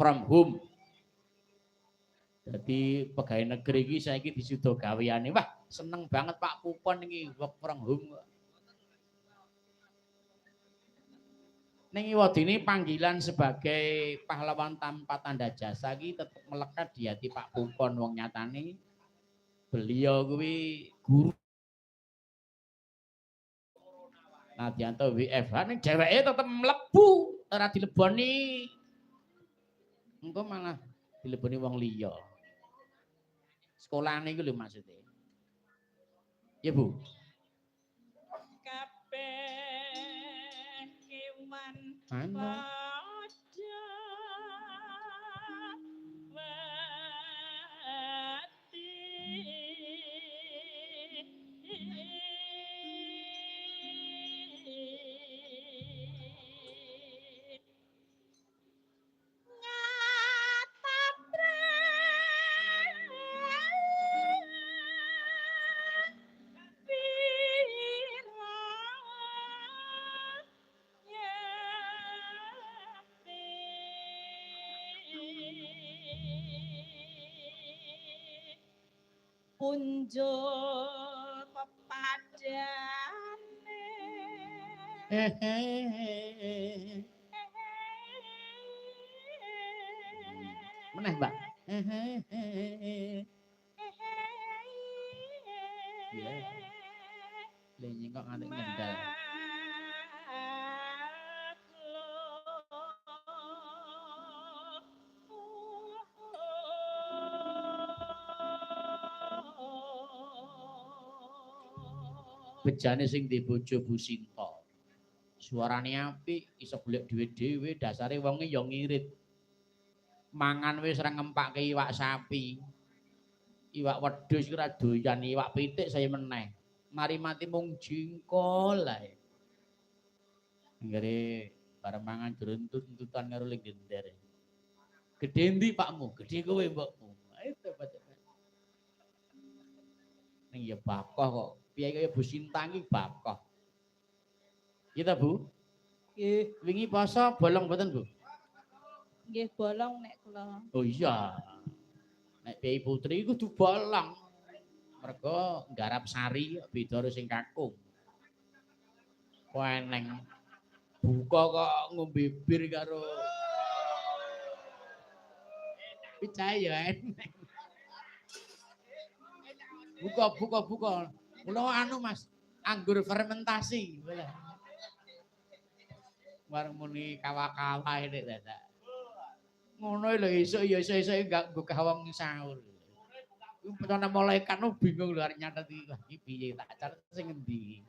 from home. Jadi pegawai negeri iki saiki disuda gaweane. Wah, seneng banget Pak Kupon iki work from home. Ning wadine panggilan sebagai pahlawan tanpa tanda jasa iki tetep melekat di hati Pak Kupon wong nyatane beliau kuwi guru Nadianto WFH ning dheweke tetep mlebu ora dileboni. Engko malah dileboni wong liya. Sekolahane iku lho maksude. Ya Bu. Kabeh kewan Ana. Punjul pepadane Meneh, Mbak. Ya. Lenyi kok nganti ngendal. Bejane sing di bojo Bu Sinta. Suarane apik, iso golek dhuwit dhewe, dasare wonge ya ngirit. Mangan wis ora ngempake iwak sapi. Iwak wedhus ora doyan, iwak pitik saya meneh. Mari mati mung jengkol ae. Nggere bareng mangan jeruntut-tuntutan karo legender. Gedhe ndi Pakmu? Gedhe kowe mbokmu. Ayo cepet. Ning ya bakoh kok. Piye kaya Bu Sinta iki bakoh. Kita Bu? nggih Wingi poso bolong mboten Bu? nggih bolong nek kula Oh iya. Nek Piai Putri kudu bolong. Mergo nggarap sari beda karo sing kakung. Kok eneng buka kok ngombe bir karo Picaya eneng. Buka. Mula anu Mas, anggur fermentasi. Warung muni kawa-kawa nek dadak. Ngono lho esuk ya esuk enggak nggo kawong sahur. Ku penana malaikat no bingung lho arep nyatet iki piye tak catet sing endi.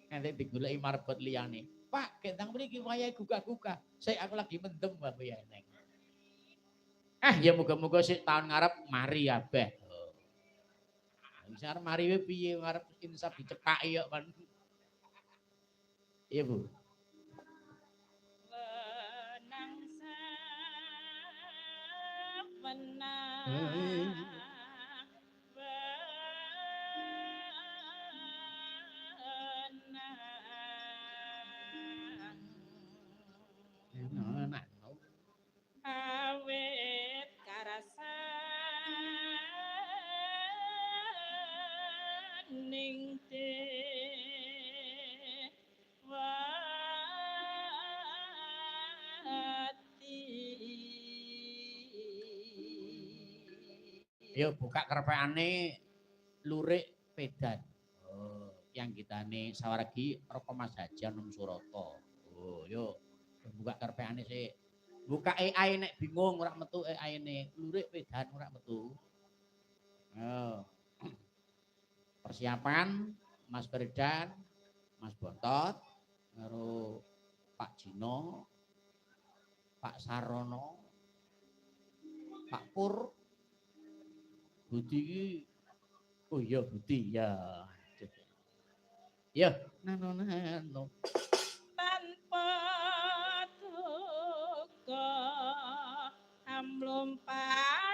Nanti digoleki marbot liyane. Pak, gendang mriki wayahe gugah-gugah. Sik aku lagi mendem Mbak ya eneng. Ya muga-muga sik taun ngarep mari abeh. Wis arep mari wae piye ngarep insaf dicekaki kok kan. Iya, Bu. wenang menang awet karasan ning Yo buka kerpeane lurik pedan. Oh, yang kitane sawaregi Roko Mas Haji Anom Surata. Oh, yo buka kerpeane sik. Buka AI nek bingung ora metu AI-ne. Lurik pedan ora metu. Oh. Persiapan Mas Ferdan, Mas Bontot, karo Pak Jino, Pak Sarono, Pak Pur, Budi iki oh iya Budi ya. Ya, nano. tanpa duka amlumpat